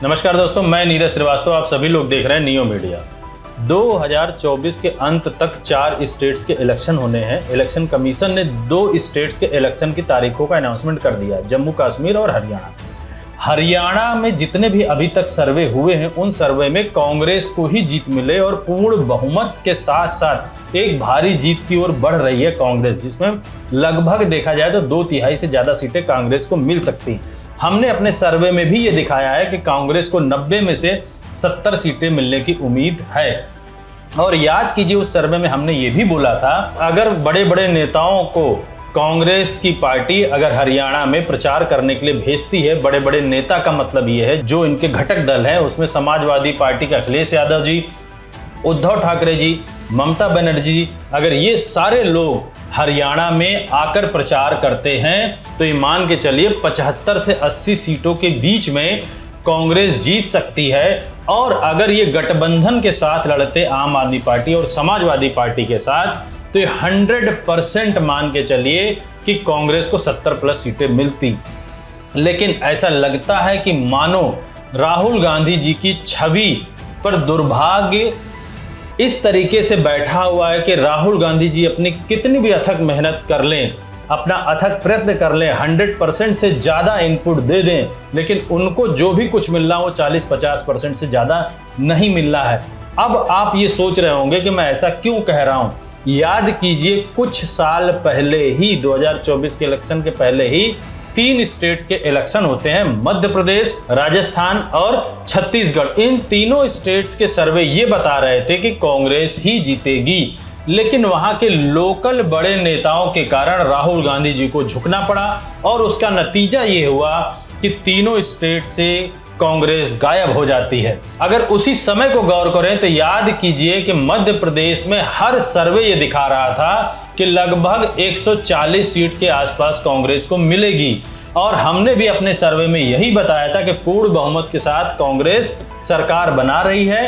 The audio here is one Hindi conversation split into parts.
नमस्कार दोस्तों, मैं नीरज श्रीवास्तव। आप सभी लोग देख रहे हैं नियो मीडिया। 2024 के अंत तक 4 स्टेट्स के इलेक्शन होने हैं। इलेक्शन कमीशन ने 2 स्टेट्स के इलेक्शन की तारीखों का अनाउंसमेंट कर दिया, जम्मू कश्मीर और हरियाणा। हरियाणा में जितने भी अभी तक सर्वे हुए हैं, उन सर्वे में कांग्रेस को ही जीत मिले और पूर्ण बहुमत के साथ साथ एक भारी जीत की ओर बढ़ रही है कांग्रेस, जिसमें लगभग देखा जाए तो 2/3 से ज्यादा सीटें कांग्रेस को मिल सकती हैं। हमने अपने सर्वे में भी ये दिखाया है कि कांग्रेस को 90 में से 70 सीटें मिलने की उम्मीद है। और याद कीजिए, उस सर्वे में हमने ये भी बोला था, अगर बड़े बड़े नेताओं को कांग्रेस की पार्टी अगर हरियाणा में प्रचार करने के लिए भेजती है, बड़े बड़े नेता का मतलब ये है जो इनके घटक दल है, उसमें समाजवादी पार्टी के अखिलेश यादव जी, उद्धव ठाकरे जी, ममता बनर्जी जी, अगर ये सारे लोग हरियाणा में आकर प्रचार करते हैं तो ये मान के चलिए 75 से 80 सीटों के बीच में कांग्रेस जीत सकती है। और अगर ये गठबंधन के साथ लड़ते आम आदमी पार्टी और समाजवादी पार्टी के साथ, तो ये 100% मान के चलिए कि कांग्रेस को 70+ सीटें मिलती। लेकिन ऐसा लगता है कि मानो राहुल गांधी जी की छवि पर दुर्भाग्य इस तरीके से बैठा हुआ है कि राहुल गांधी जी अपनी कितनी भी अथक मेहनत कर लें, अपना अथक प्रयत्न कर लें, 100% से ज्यादा इनपुट दे दें, लेकिन उनको जो भी कुछ मिल रहा है वो 40-50% से ज्यादा नहीं मिल रहा है। अब आप ये सोच रहे होंगे कि मैं ऐसा क्यों कह रहा हूं। याद कीजिए, कुछ साल पहले ही 2024 के इलेक्शन के पहले ही 3 स्टेट के इलेक्शन होते हैं, मध्य प्रदेश, राजस्थान और छत्तीसगढ़। इन तीनों स्टेट्स के सर्वे ये बता रहे थे कि कांग्रेस ही जीतेगी, लेकिन वहां के लोकल बड़े नेताओं के कारण राहुल गांधी जी को झुकना पड़ा और उसका नतीजा ये हुआ कि तीनों स्टेट से कांग्रेस गायब हो जाती है। अगर उसी समय को गौर करें तो याद कीजिए कि मध्य प्रदेश में हर सर्वे ये दिखा रहा था कि लगभग 140 सीट के आसपास कांग्रेस को मिलेगी। और हमने भी अपने सर्वे में यही बताया था कि पूर्ण बहुमत के साथ कांग्रेस सरकार बना रही है।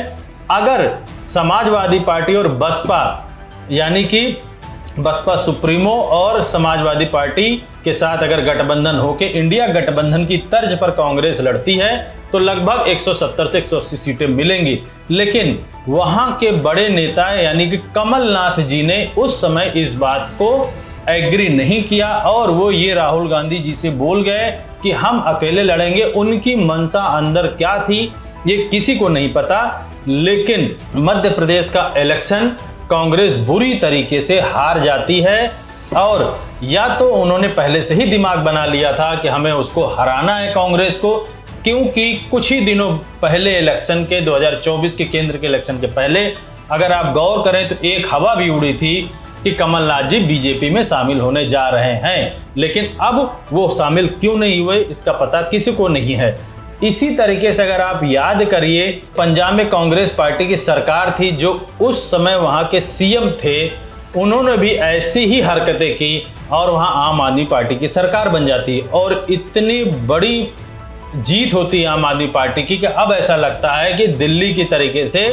अगर समाजवादी पार्टी और बसपा, यानी कि बसपा सुप्रीमो और समाजवादी पार्टी के साथ अगर गठबंधन होके इंडिया गठबंधन की तर्ज पर कांग्रेस लड़ती है तो लगभग 170 से 180 सीटें मिलेंगी। लेकिन वहां के बड़े नेता यानी कि कमलनाथ जी ने उस समय इस बात को एग्री नहीं किया और वो ये राहुल गांधी जी से बोल गए कि हम अकेले लड़ेंगे। उनकी मंशा अंदर क्या थी ये किसी को नहीं पता। लेकिन मध्य प्रदेश का इलेक्शन कांग्रेस बुरी तरीके से हार जाती है और या तो उन्होंने पहले से ही दिमाग बना लिया था कि हमें उसको हराना है कांग्रेस को, क्योंकि कुछ ही दिनों पहले इलेक्शन के 2024 के केंद्र के इलेक्शन के पहले अगर आप गौर करें तो एक हवा भी उड़ी थी कि कमलनाथ जी बीजेपी में शामिल होने जा रहे हैं, लेकिन अब वो शामिल क्यों नहीं हुए इसका पता किसी को नहीं है। इसी तरीके से अगर आप याद करिए, पंजाब में कांग्रेस पार्टी की सरकार थी, जो उस समय वहां के सीएम थे, उन्होंने भी ऐसी ही हरकतें की और वहां आम आदमी पार्टी की सरकार बन जाती और इतनी बड़ी जीत होती है आम आदमी पार्टी की कि अब ऐसा लगता है कि दिल्ली की तरीके से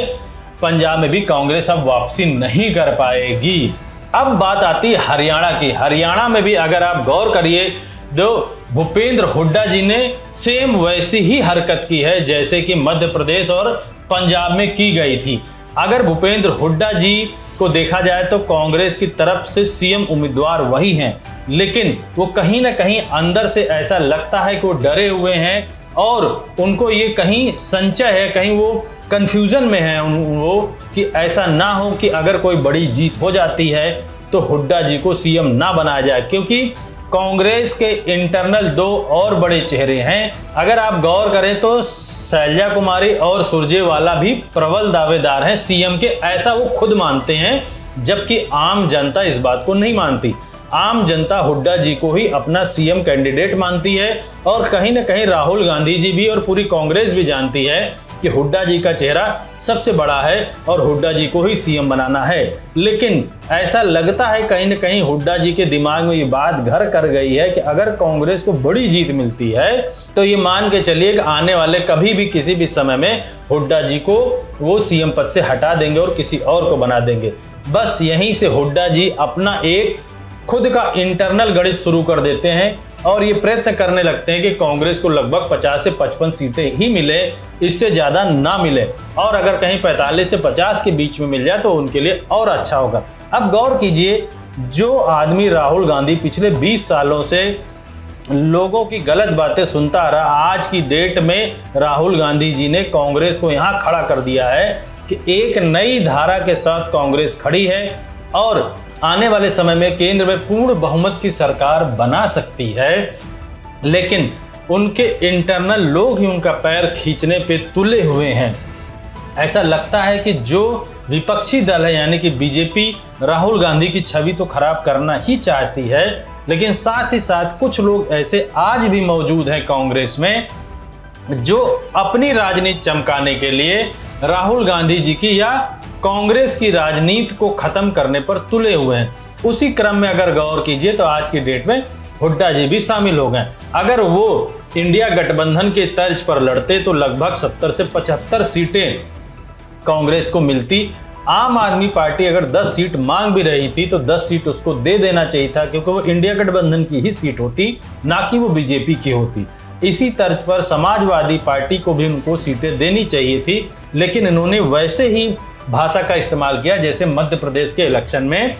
पंजाब में भी कांग्रेस अब वापसी नहीं कर पाएगी। अब बात आती है हरियाणा की। हरियाणा में भी अगर आप गौर करिए तो भूपेंद्र हुड्डा जी ने सेम वैसी ही हरकत की है जैसे कि मध्य प्रदेश और पंजाब में की गई थी। अगर भूपेंद्र हुड्डा जी को देखा जाए तो कांग्रेस की तरफ से सीएम उम्मीदवार वही हैं, लेकिन वो कहीं ना कहीं अंदर से ऐसा लगता है कि वो डरे हुए हैं और उनको ये कहीं संचय है, कहीं वो कंफ्यूजन में है वो कि ऐसा ना हो कि अगर कोई बड़ी जीत हो जाती है तो हुड्डा जी को सीएम ना बनाया जाए, क्योंकि कांग्रेस के इंटरनल 2 और बड़े चेहरे हैं। अगर आप गौर करें तो शैलजा कुमारी और सुरजेवाला भी प्रबल दावेदार हैं सीएम के, ऐसा वो खुद मानते हैं, जबकि आम जनता इस बात को नहीं मानती। आम जनता हुड्डा जी को ही अपना सीएम कैंडिडेट मानती है और कहीं ना कहीं राहुल गांधी जी भी और पूरी कांग्रेस भी जानती है कि हुड्डा जी का चेहरा सबसे बड़ा है और हुड्डा जी को ही सीएम बनाना है। लेकिन ऐसा लगता है कहीं ना कहीं हुड्डा जी के दिमाग में ये बात घर कर गई है कि अगर कांग्रेस को बड़ी जीत मिलती है तो ये मान के चलिए कि आने वाले कभी भी किसी भी समय में हुड्डा जी को वो सीएम पद से हटा देंगे और किसी और को बना देंगे। बस यहीं से हुड्डा जी अपना एक खुद का इंटरनल गणित शुरू कर देते हैं और ये प्रयत्न करने लगते हैं कि कांग्रेस को लगभग 50 से 55 सीटें ही मिले, इससे ज्यादा ना मिले, और अगर कहीं 45 से 50 के बीच में मिल जाए तो उनके लिए और अच्छा होगा। अब गौर कीजिए, जो आदमी राहुल गांधी पिछले 20 सालों से लोगों की गलत बातें सुनता आ रहा, आज की डेट में राहुल गांधी जी ने कांग्रेस को यहां खड़ा कर दिया है कि एक नई धारा के साथ कांग्रेस खड़ी है और आने वाले समय में केंद्र में पूर्ण बहुमत की सरकार बना सकती है। लेकिन उनके इंटरनल लोग ही उनका पैर खींचने पे तुले हुए हैं। ऐसा लगता है कि जो विपक्षी दल है यानी कि बीजेपी राहुल गांधी की छवि तो खराब करना ही चाहती है, लेकिन साथ ही साथ कुछ लोग ऐसे आज भी मौजूद हैं कांग्रेस में जो अपनी राजनीति चमकाने के लिए राहुल गांधी जी की या कांग्रेस की राजनीति को खत्म करने पर तुले हुए हैं। उसी क्रम में अगर गौर कीजिए तो आज की डेट में हुड्डा जी भी शामिल हो गए। अगर वो इंडिया गठबंधन के तर्ज पर लड़ते तो लगभग 70 से 75 सीटें कांग्रेस को मिलती। आम आदमी पार्टी अगर 10 सीट मांग भी रही थी तो 10 सीट उसको दे देना चाहिए था, क्योंकि वो इंडिया गठबंधन की ही सीट होती, ना कि वो बीजेपी की होती। इसी तर्ज पर समाजवादी पार्टी को भी उनको सीटें देनी चाहिए थी, लेकिन इन्होंने वैसे ही भाषा का इस्तेमाल किया जैसे मध्य प्रदेश के इलेक्शन में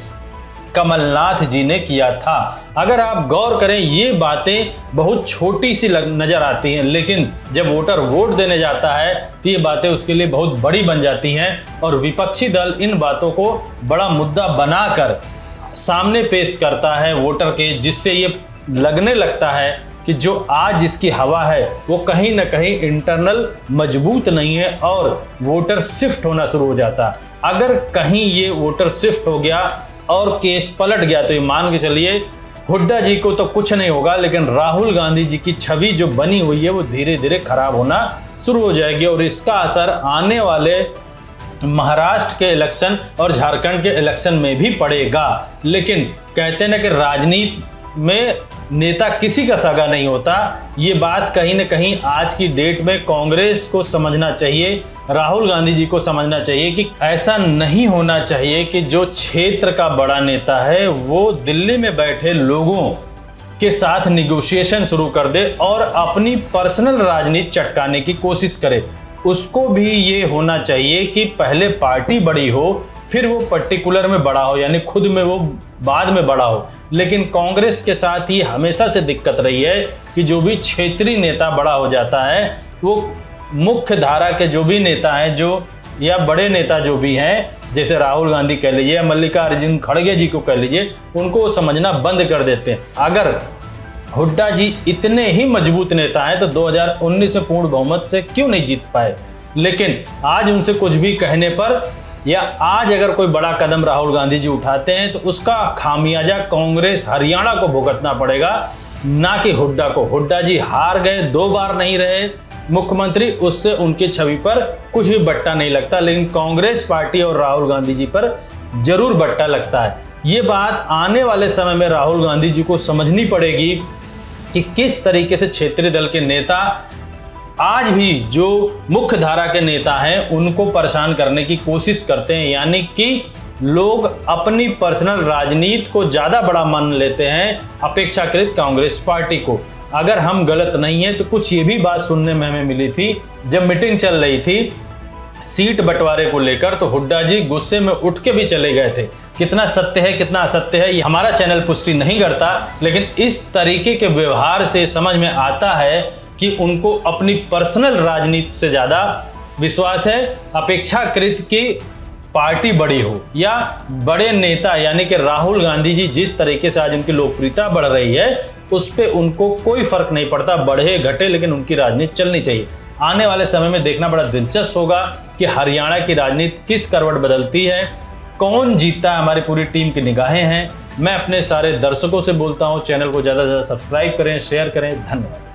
कमलनाथ जी ने किया था। अगर आप गौर करें, ये बातें बहुत छोटी सी नजर आती हैं, लेकिन जब वोटर वोट देने जाता है तो ये बातें उसके लिए बहुत बड़ी बन जाती हैं और विपक्षी दल इन बातों को बड़ा मुद्दा बनाकर सामने पेश करता है वोटर के, जिससे ये लगने लगता है कि जो आज जिसकी हवा है वो कहीं ना कहीं इंटरनल मजबूत नहीं है और वोटर शिफ्ट होना शुरू हो जाता। अगर कहीं ये वोटर शिफ्ट हो गया और केस पलट गया तो ये मान के चलिए हुड्डा जी को तो कुछ नहीं होगा, लेकिन राहुल गांधी जी की छवि जो बनी हुई है वो धीरे धीरे खराब होना शुरू हो जाएगी और इसका असर आने वाले महाराष्ट्र के इलेक्शन और झारखंड के इलेक्शन में भी पड़ेगा। लेकिन कहते हैं ना कि राजनीति में नेता किसी का सगा नहीं होता। ये बात कहीं ना कहीं आज की डेट में कांग्रेस को समझना चाहिए, राहुल गांधी जी को समझना चाहिए कि ऐसा नहीं होना चाहिए कि जो क्षेत्र का बड़ा नेता है वो दिल्ली में बैठे लोगों के साथ निगोशिएशन शुरू कर दे और अपनी पर्सनल राजनीति चटकाने की कोशिश करे। उसको भी ये होना चाहिए कि पहले पार्टी बड़ी हो फिर वो पर्टिकुलर में बड़ा हो, यानी खुद में वो बाद में बड़ा हो। लेकिन कांग्रेस के साथ ही हमेशा से दिक्कत रही है कि जो भी क्षेत्रीय नेता बड़ा हो जाता है वो मुख्य धारा के जो भी नेता हैं जो या बड़े नेता जो भी हैं, जैसे राहुल गांधी कह लीजिए, मल्लिकार्जुन खड़गे जी को कह लीजिए, उनको समझना बंद कर देते हैं। अगर हुड्डा जी इतने ही मजबूत नेता हैं तो 2019 में पूर्ण बहुमत से क्यों नहीं जीत पाए। लेकिन आज उनसे कुछ भी कहने पर या आज अगर कोई बड़ा कदम राहुल गांधी जी उठाते हैं तो उसका खामियाजा कांग्रेस हरियाणा को भुगतना पड़ेगा, ना कि हुड्डा को। हुड्डा जी हार गए, 2 बार नहीं रहे मुख्यमंत्री, उससे उनकी छवि पर कुछ भी बट्टा नहीं लगता, लेकिन कांग्रेस पार्टी और राहुल गांधी जी पर जरूर बट्टा लगता है। ये बात आने वाले समय में राहुल गांधी जी को समझनी पड़ेगी कि किस तरीके से क्षेत्रीय दल के नेता आज भी जो मुख्य धारा के नेता हैं उनको परेशान करने की कोशिश करते हैं, यानी कि लोग अपनी पर्सनल राजनीति को ज्यादा बड़ा मान लेते हैं अपेक्षाकृत कांग्रेस पार्टी को। अगर हम गलत नहीं है तो कुछ ये भी बात सुनने में हमें मिली थी जब मीटिंग चल रही थी सीट बंटवारे को लेकर, तो हुड्डा जी गुस्से में उठ के भी चले गए थे। कितना सत्य है कितना असत्य है ये हमारा चैनल पुष्टि नहीं करता, लेकिन इस तरीके के व्यवहार से समझ में आता है कि उनको अपनी पर्सनल राजनीति से ज्यादा विश्वास है अपेक्षाकृत की पार्टी बड़ी हो या बड़े नेता, यानी कि राहुल गांधी जी जिस तरीके से आज उनकी लोकप्रियता बढ़ रही है उस पे उनको कोई फर्क नहीं पड़ता, बढ़े घटे, लेकिन उनकी राजनीति चलनी चाहिए। आने वाले समय में देखना बड़ा दिलचस्प होगा कि हरियाणा की राजनीति किस करवट बदलती है, कौन जीतता है। हमारी पूरी टीम की निगाहें हैं। मैं अपने सारे दर्शकों से बोलता हूं चैनल को ज्यादा से ज्यादा सब्सक्राइब करें, शेयर करें। धन्यवाद।